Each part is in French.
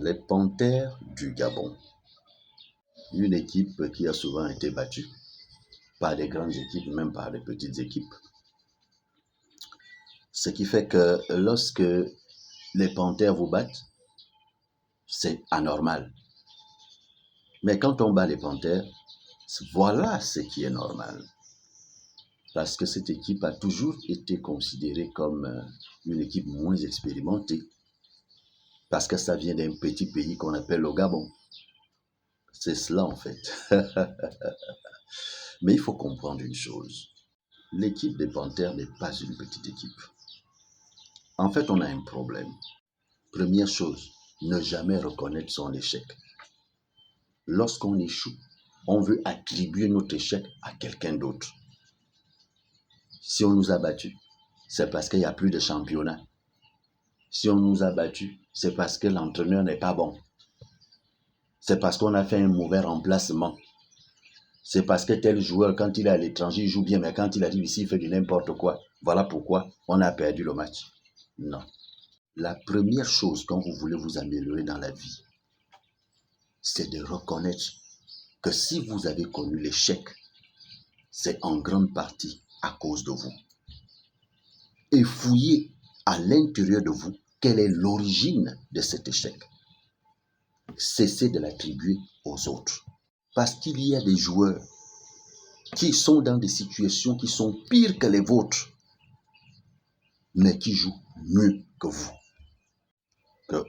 Les Panthères du Gabon, une équipe qui a souvent été battue par des grandes équipes, même par des petites équipes. Ce qui fait que lorsque les Panthères vous battent, c'est anormal. Mais quand on bat les Panthères, voilà ce qui est normal. Parce que cette équipe a toujours été considérée comme une équipe moins expérimentée. Parce que ça vient d'un petit pays qu'on appelle le Gabon. C'est cela en fait. Mais il faut comprendre une chose. L'équipe des Panthères n'est pas une petite équipe. En fait, on a un problème. Première chose, ne jamais reconnaître son échec. Lorsqu'on échoue, on veut attribuer notre échec à quelqu'un d'autre. Si on nous a battus, c'est parce qu'il n'y a plus de championnat. Si on nous a battus, c'est parce que l'entraîneur n'est pas bon. C'est parce qu'on a fait un mauvais remplacement. C'est parce que tel joueur, quand il est à l'étranger, il joue bien, mais quand il arrive ici, il fait du n'importe quoi. Voilà pourquoi on a perdu le match. Non. La première chose quand vous voulez vous améliorer dans la vie, c'est de reconnaître que si vous avez connu l'échec, c'est en grande partie à cause de vous. Et fouillez à l'intérieur de vous quelle est l'origine de cet échec. Cessez de l'attribuer aux autres. Parce qu'il y a des joueurs qui sont dans des situations qui sont pires que les vôtres, mais qui jouent mieux que vous. Que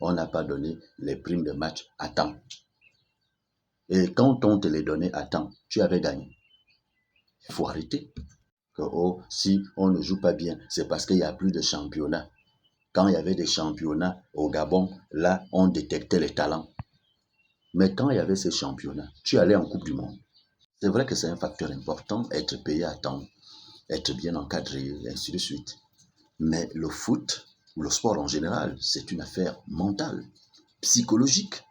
on n'a pas donné les primes de match à temps. Et quand on te les donnait à temps, tu avais gagné. Il faut arrêter. Que si on ne joue pas bien, c'est parce qu'il n'y a plus de championnat. Quand il y avait des championnats au Gabon, là, on détectait les talents. Mais quand il y avait ces championnats, tu allais en Coupe du Monde. C'est vrai que c'est un facteur important, être payé à temps, être bien encadré, et ainsi de suite. Mais le foot, ou le sport en général, c'est une affaire mentale, psychologique.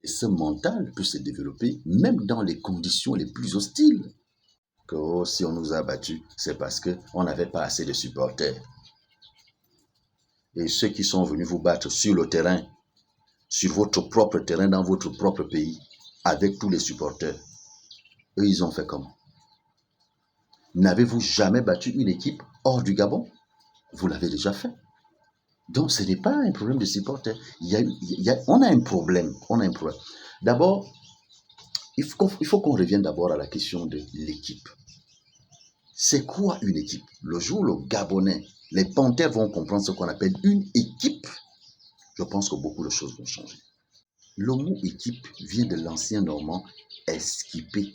Et ce mental peut se développer même dans les conditions les plus hostiles. Que si on nous a battus, c'est parce qu'on n'avait pas assez de supporters. Et ceux qui sont venus vous battre sur le terrain, sur votre propre terrain, dans votre propre pays, avec tous les supporters, eux, ils ont fait comment? N'avez-vous jamais battu une équipe hors du Gabon? Vous l'avez déjà fait. Donc, ce n'est pas un problème de supporters. On a un problème. D'abord, il faut qu'on revienne d'abord à la question de l'équipe. C'est quoi une équipe? Le jour où le Gabonais, les Panthères vont comprendre ce qu'on appelle une équipe, je pense que beaucoup de choses vont changer. Le mot équipe vient de l'ancien normand esquiper.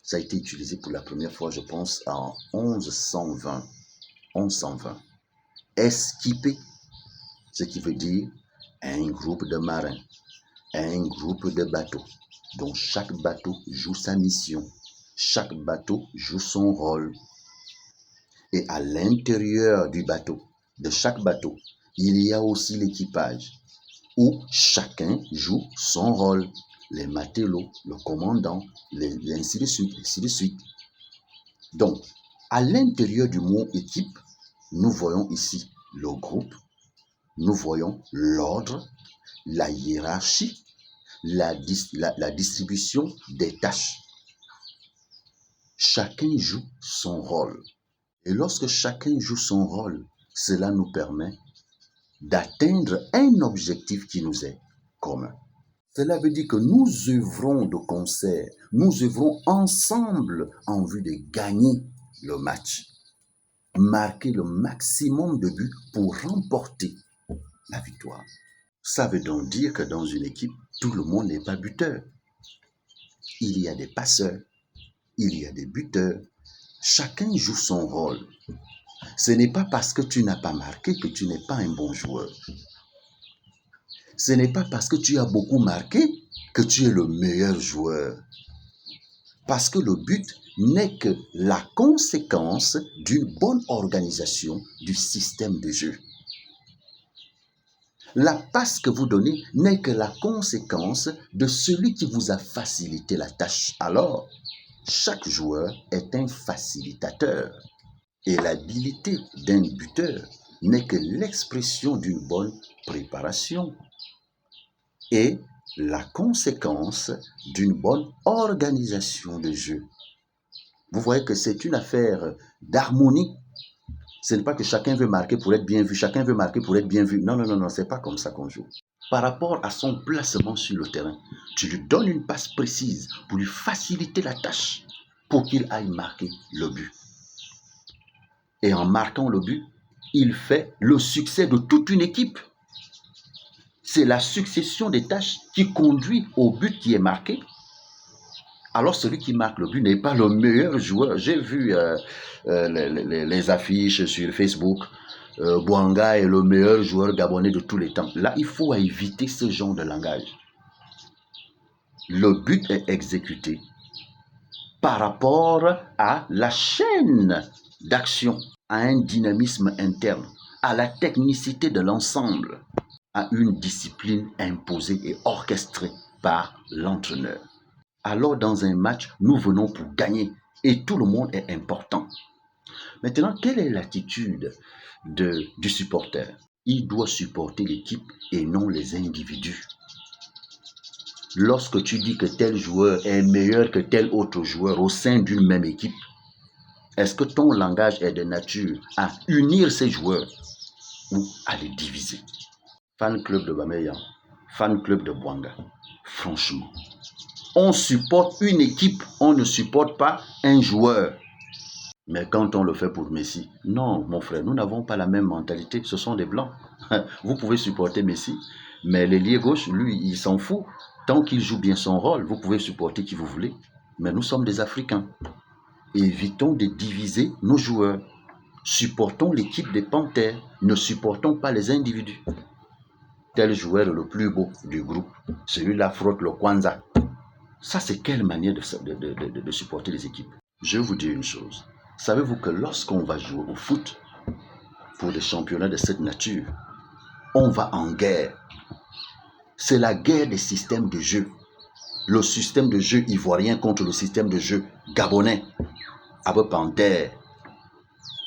Ça a été utilisé pour la première fois, je pense, en 1120. Esquiper, ce qui veut dire un groupe de marins, un groupe de bateaux, dont chaque bateau joue sa mission, chaque bateau joue son rôle. Et à l'intérieur du bateau, de chaque bateau, il y a aussi l'équipage, où chacun joue son rôle. Les matelots, le commandant, ainsi de suite, ainsi de suite. Donc, à l'intérieur du mot équipe, nous voyons ici le groupe, nous voyons l'ordre, la hiérarchie, la distribution des tâches. Chacun joue son rôle. Et lorsque chacun joue son rôle, cela nous permet d'atteindre un objectif qui nous est commun. Cela veut dire que nous œuvrons de concert, nous œuvrons ensemble en vue de gagner le match, marquer le maximum de buts pour remporter la victoire. Ça veut donc dire que dans une équipe, tout le monde n'est pas buteur. Il y a des passeurs, il y a des buteurs. Chacun joue son rôle. Ce n'est pas parce que tu n'as pas marqué que tu n'es pas un bon joueur. Ce n'est pas parce que tu as beaucoup marqué que tu es le meilleur joueur. Parce que le but n'est que la conséquence d'une bonne organisation du système de jeu. La passe que vous donnez n'est que la conséquence de celui qui vous a facilité la tâche. Alors, chaque joueur est un facilitateur. Et l'habilité d'un buteur n'est que l'expression d'une bonne préparation. est la conséquence d'une bonne organisation de jeu. Vous voyez que c'est une affaire d'harmonie. Ce n'est pas que chacun veut marquer pour être bien vu, chacun veut marquer pour être bien vu. Non, non, non, non, c'est pas comme ça qu'on joue. Par rapport à son placement sur le terrain, tu lui donnes une passe précise pour lui faciliter la tâche, pour qu'il aille marquer le but. Et en marquant le but, il fait le succès de toute une équipe. C'est la succession des tâches qui conduit au but qui est marqué. Alors celui qui marque le but n'est pas le meilleur joueur. J'ai vu les affiches sur Facebook. Bouanga est le meilleur joueur gabonais de tous les temps. Là, il faut éviter ce genre de langage. Le but est exécuté par rapport à la chaîne d'action, à un dynamisme interne, à la technicité de l'ensemble, à une discipline imposée et orchestrée par l'entraîneur. Alors dans un match, nous venons pour gagner et tout le monde est important. Maintenant, quelle est l'attitude du supporter? Il doit supporter l'équipe et non les individus. Lorsque tu dis que tel joueur est meilleur que tel autre joueur au sein d'une même équipe, est-ce que ton langage est de nature à unir ces joueurs ou à les diviser? Fan club de Bameyang, fan club de Bouanga, franchement, on supporte une équipe, on ne supporte pas un joueur. Mais quand on le fait pour Messi, non, mon frère, nous n'avons pas la même mentalité. Ce sont des blancs. Vous pouvez supporter Messi, mais l'ailier gauche, lui, il s'en fout. Tant qu'il joue bien son rôle, vous pouvez supporter qui vous voulez. Mais nous sommes des Africains. Évitons de diviser nos joueurs. Supportons l'équipe des Panthères. Ne supportons pas les individus. Tel joueur est le plus beau du groupe. Celui-là frotte le Kwanzaa. Ça, c'est quelle manière de supporter les équipes? Je vais vous dire une chose. Savez-vous que lorsqu'on va jouer au foot, pour des championnats de cette nature, on va en guerre. C'est la guerre des systèmes de jeu. Le système de jeu ivoirien contre le système de jeu gabonais. Avec Panthère,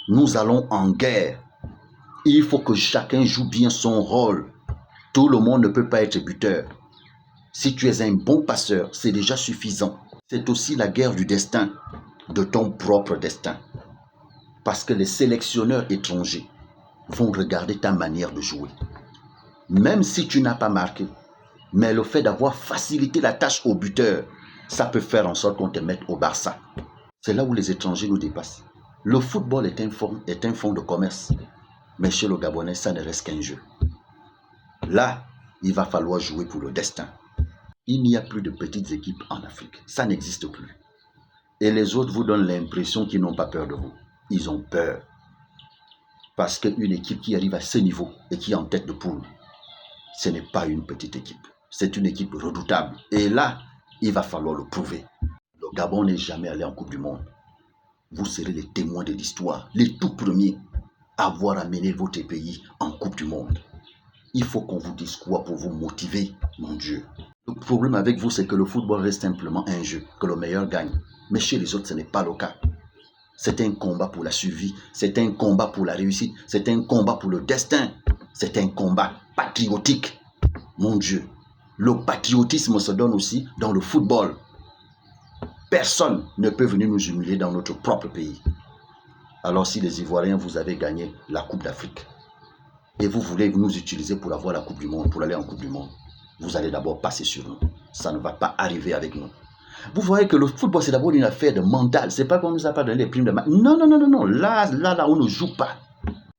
nous allons en guerre. Il faut que chacun joue bien son rôle. Tout le monde ne peut pas être buteur. Si tu es un bon passeur, c'est déjà suffisant. C'est aussi la guerre du destin, de ton propre destin. Parce que les sélectionneurs étrangers vont regarder ta manière de jouer. Même si tu n'as pas marqué, mais le fait d'avoir facilité la tâche au buteur, ça peut faire en sorte qu'on te mette au Barça. C'est là où les étrangers nous dépassent. Le football est un fonds de commerce. Mais chez le Gabonais, ça ne reste qu'un jeu. Là, il va falloir jouer pour le destin. Il n'y a plus de petites équipes en Afrique. Ça n'existe plus. Et les autres vous donnent l'impression qu'ils n'ont pas peur de vous. Ils ont peur. Parce qu'une équipe qui arrive à ce niveau et qui est en tête de poule, ce n'est pas une petite équipe. C'est une équipe redoutable. Et là, il va falloir le prouver. Le Gabon n'est jamais allé en Coupe du Monde. Vous serez les témoins de l'histoire, les tout premiers à avoir amené votre pays en Coupe du Monde. Il faut qu'on vous dise quoi pour vous motiver, mon Dieu. Le problème avec vous, c'est que le football reste simplement un jeu, que le meilleur gagne. Mais chez les autres, ce n'est pas le cas. C'est un combat pour la survie, c'est un combat pour la réussite, c'est un combat pour le destin, c'est un combat patriotique. Mon Dieu, le patriotisme se donne aussi dans le football. Personne ne peut venir nous humilier dans notre propre pays. Alors si les Ivoiriens, vous avez gagné la Coupe d'Afrique et vous voulez nous utiliser pour avoir la Coupe du Monde, pour aller en Coupe du Monde, vous allez d'abord passer sur nous. Ça ne va pas arriver avec nous. Vous voyez que le football, c'est d'abord une affaire de mental. C'est pas qu'on nous a pas donné les primes de match. Non, non, non, non, non. Là, on ne joue pas.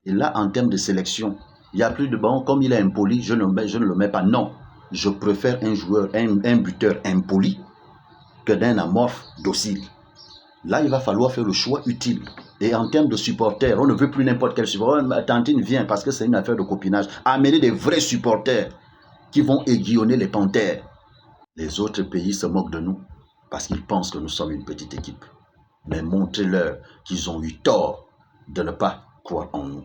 Et là, en termes de sélection, il n'y a plus de bon. Comme il est impoli, je ne le mets pas. Non. Je préfère un joueur, un buteur impoli que d'un amorphe docile. Là, il va falloir faire le choix utile. Et en termes de supporters, on ne veut plus n'importe quel supporter. Tantine vient parce que c'est une affaire de copinage. Amener des vrais supporters qui vont aiguillonner les Panthères. Les autres pays se moquent de nous parce qu'ils pensent que nous sommes une petite équipe. Mais montrez-leur qu'ils ont eu tort de ne pas croire en nous.